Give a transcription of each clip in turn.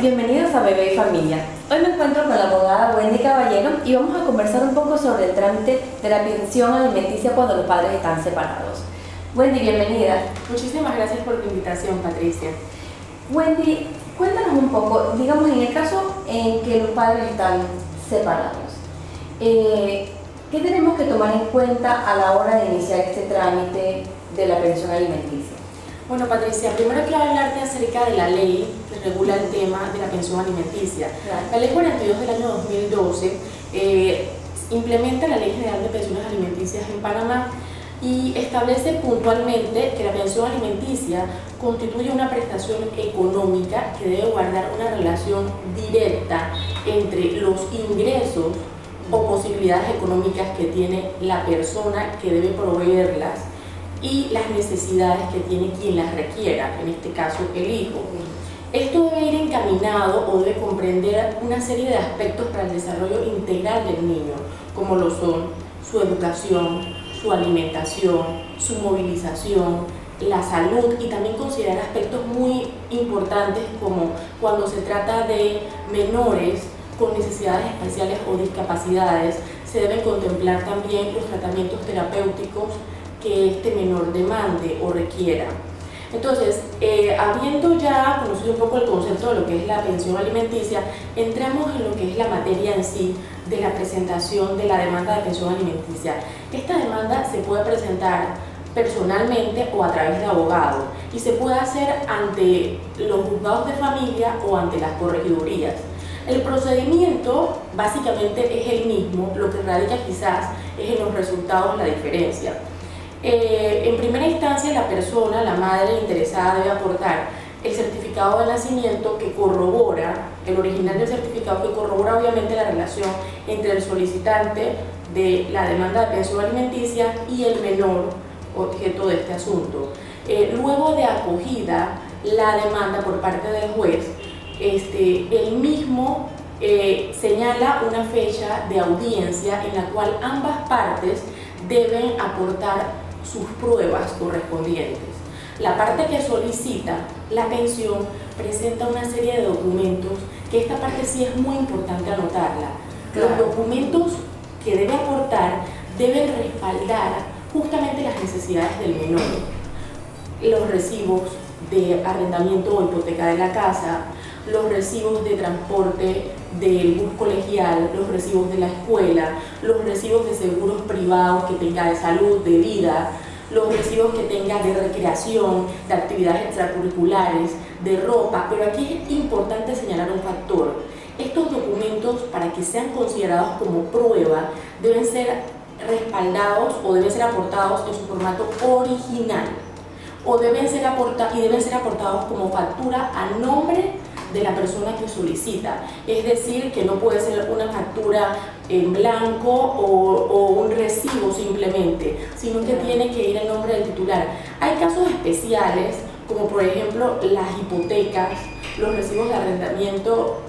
bienvenidos a Bebé y Familia. Hoy me encuentro con la abogada Wendy Caballero y vamos a conversar un poco sobre el trámite de la pensión alimenticia cuando los padres están separados. Wendy, bienvenida. Muchísimas gracias por tu invitación, Patricia. Wendy, cuéntanos un poco, digamos en el caso en que los padres están separados, ¿qué tenemos que tomar en cuenta a la hora de iniciar este trámite de la pensión alimenticia? Bueno, Patricia, primero quiero hablarte acerca de la ley que regula el tema de la pensión alimenticia. Claro. La ley 42 del año 2012 implementa la Ley General de Pensiones Alimenticias en Panamá y establece puntualmente que la pensión alimenticia constituye una prestación económica que debe guardar una relación directa entre los ingresos o posibilidades económicas que tiene la persona que debe proveerlas y las necesidades que tiene quien las requiera, en este caso el hijo. Esto debe ir encaminado o debe comprender una serie de aspectos para el desarrollo integral del niño, como lo son su educación, su alimentación, su movilización, la salud y también considerar aspectos muy importantes como cuando se trata de menores con necesidades especiales o discapacidades, se deben contemplar también los tratamientos terapéuticos que este menor demande o requiera. Entonces, habiendo ya conocido un poco el concepto de lo que es la pensión alimenticia, entramos en lo que es la materia en sí de la presentación de la demanda de pensión alimenticia. Esta demanda se puede presentar personalmente o a través de abogado y se puede hacer ante los juzgados de familia o ante las corregidurías. El procedimiento básicamente es el mismo, lo que radica quizás es en los resultados la diferencia. En primera instancia, la persona, la madre interesada, debe aportar el certificado de nacimiento que corrobora, el original del certificado que corrobora obviamente la relación entre el solicitante de la demanda de pensión alimenticia y el menor objeto de este asunto. Luego de acogida la demanda por parte del juez, el mismo señala una fecha de audiencia en la cual ambas partes deben aportar sus pruebas correspondientes. La parte que solicita la pensión presenta una serie de documentos, que esta parte sí es muy importante anotarla. Claro. Los documentos que debe aportar deben respaldar justamente las necesidades del menor. Los recibos de arrendamiento o hipoteca de la casa, los recibos de transporte del bus colegial, los recibos de la escuela, los recibos de seguros privados que tenga de salud, de vida, los recibos que tenga de recreación, de actividades extracurriculares, de ropa. Pero aquí es importante señalar un factor. Estos documentos, para que sean considerados como prueba, deben ser respaldados o deben ser aportados en su formato original o deben ser aportados como factura a nombre de la persona que solicita, es decir, que no puede ser una factura en blanco o un recibo simplemente, sino que tiene que ir en nombre del titular. Hay casos especiales, como por ejemplo las hipotecas, los recibos de arrendamiento,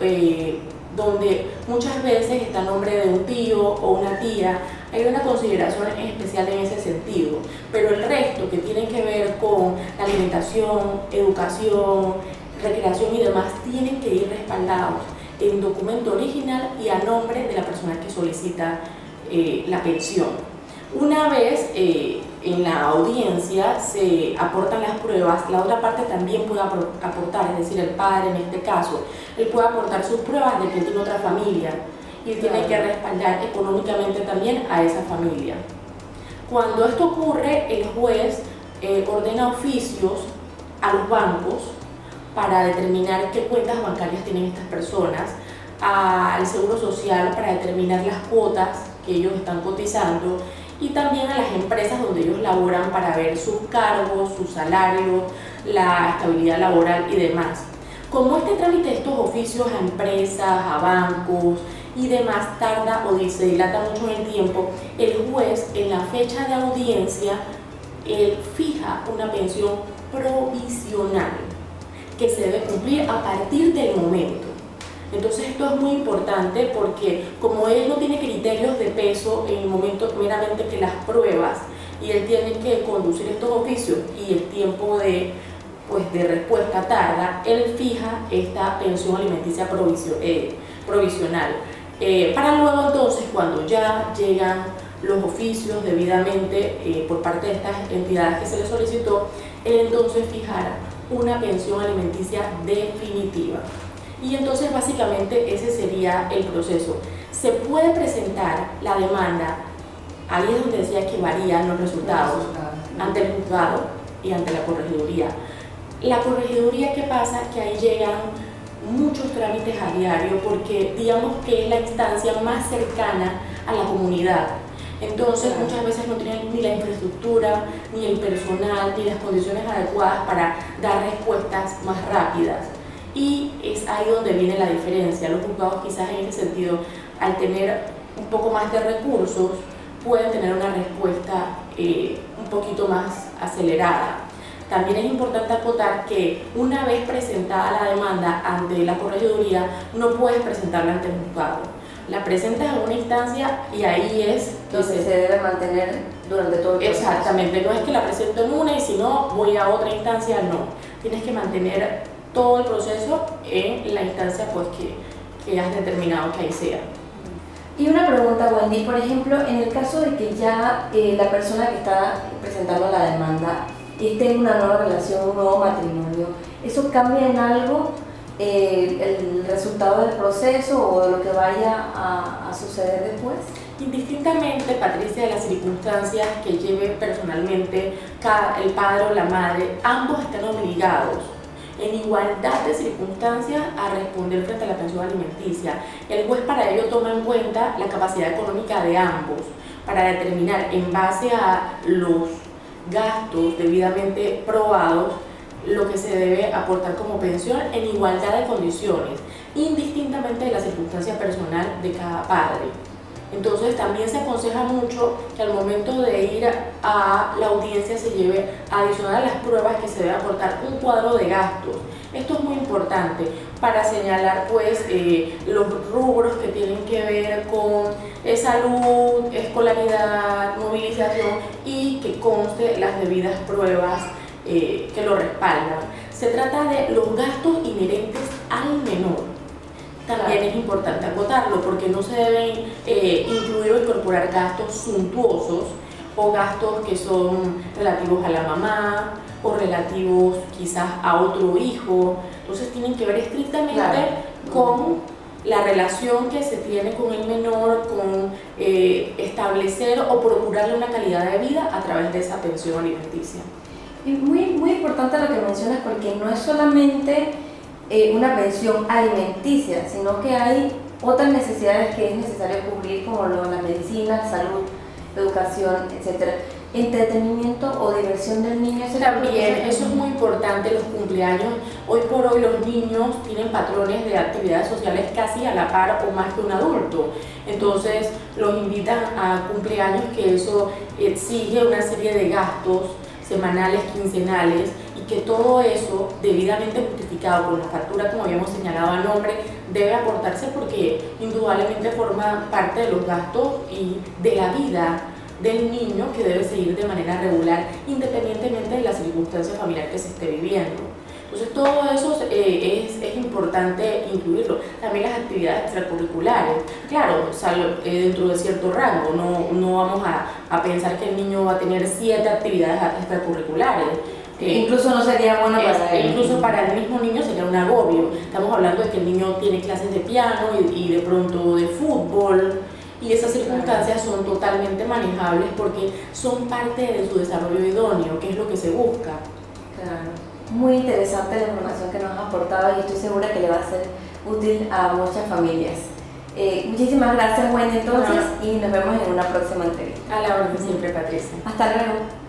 donde muchas veces está el nombre de un tío o una tía. Hay una consideración especial en ese sentido, pero el resto que tiene que ver con la alimentación, educación, recreación y demás tienen que ir respaldados en documento original y a nombre de la persona que solicita la pensión. Una vez en la audiencia se aportan las pruebas, la otra parte también puede aportar, es decir, el padre en este caso, él puede aportar sus pruebas de que tiene otra familia y él tiene que respaldar económicamente también a esa familia. Cuando esto ocurre, el juez ordena oficios a los bancos para determinar qué cuentas bancarias tienen estas personas, al Seguro Social para determinar las cuotas que ellos están cotizando y también a las empresas donde ellos laboran para ver sus cargos, sus salarios, la estabilidad laboral y demás. Como este trámite de estos oficios a empresas, a bancos y demás tarda o se dilata mucho en el tiempo, el juez en la fecha de audiencia fija una pensión provisional que se debe cumplir a partir del momento. Entonces esto es muy importante porque como él no tiene criterios de peso en el momento meramente que las pruebas y él tiene que conducir estos oficios y el tiempo de pues, de respuesta tarda, él fija esta pensión alimenticia provisional. Para luego entonces, cuando ya llegan los oficios debidamente por parte de estas entidades que se le solicitó, él entonces fijará una pensión alimenticia definitiva. Y entonces básicamente ese sería el proceso. Se puede presentar la demanda, ahí es donde decía que varían los resultados, ante el juzgado y ante la corregiduría. La corregiduría, ¿qué pasa? Que ahí llegan muchos trámites a diario porque digamos que es la instancia más cercana a la comunidad. Entonces muchas veces no tienen ni la infraestructura, ni el personal, ni las condiciones adecuadas para dar respuestas más rápidas. Y es ahí donde viene la diferencia. Los juzgados quizás en ese sentido, al tener un poco más de recursos, pueden tener una respuesta un poquito más acelerada. También es importante acotar que una vez presentada la demanda ante la corregiduría, no puedes presentarla ante el juzgado. La presentas en una instancia y ahí es donde se debe mantener durante todo el proceso. Exactamente, no es que la presento en una y si no voy a otra instancia, no. Tienes que mantener todo el proceso en la instancia pues, que has determinado que ahí sea. Y una pregunta, Wendy, por ejemplo, en el caso de que ya la persona que está presentando la demanda esté en una nueva relación, un nuevo matrimonio, ¿eso cambia en algo el resultado del proceso o de lo que vaya a suceder después? Indistintamente, Patricia, de las circunstancias que lleve personalmente el padre o la madre, ambos están obligados en igualdad de circunstancias a responder frente a la pensión alimenticia. El juez para ello toma en cuenta la capacidad económica de ambos para determinar en base a los gastos debidamente probados lo que se debe aportar como pensión en igualdad de condiciones, indistintamente de la circunstancia personal de cada padre. Entonces también se aconseja mucho que al momento de ir a la audiencia se lleve adicional a las pruebas que se debe aportar un cuadro de gastos. Esto es muy importante para señalar pues los rubros que tienen que ver con salud, escolaridad, movilización y que conste las debidas pruebas que lo respaldan. Se trata de los gastos inherentes al menor. También es importante acotarlo porque no se deben incluir o incorporar gastos suntuosos o gastos que son relativos a la mamá o relativos quizás a otro hijo. Entonces tienen que ver estrictamente con la relación que se tiene con el menor, con establecer o procurarle una calidad de vida a través de esa pensión alimenticia. Y muy importante lo que mencionas porque no es solamente una pensión alimenticia, sino que hay otras necesidades que es necesario cubrir como la medicina, salud, educación, etc. Entretenimiento o diversión del niño. También, eso es muy importante, los cumpleaños. Hoy por hoy los niños tienen patrones de actividades sociales casi a la par o más que un adulto. Entonces los invitan a cumpleaños que eso exige una serie de gastos semanales, quincenales, y que todo eso, debidamente justificado con la factura, como habíamos señalado a nombre, debe aportarse porque indudablemente forma parte de los gastos y de la vida del niño que debe seguir de manera regular, independientemente de la circunstancia familiar que se esté viviendo. Entonces todo eso es importante incluirlo. También las actividades extracurriculares, claro, dentro de cierto rango, no vamos a pensar que el niño va a tener 7 actividades extracurriculares. Incluso no sería bueno para él. Incluso para el mismo niño sería un agobio. Estamos hablando de que el niño tiene clases de piano y de pronto de fútbol, y esas circunstancias son totalmente manejables porque son parte de su desarrollo idóneo, que es lo que se busca. Claro. Muy interesante la información que nos has aportado y estoy segura que le va a ser útil a muchas familias. Muchísimas gracias, Wendy, entonces, y nos vemos en una próxima entrevista. A la orden siempre, Patricia. Hasta luego.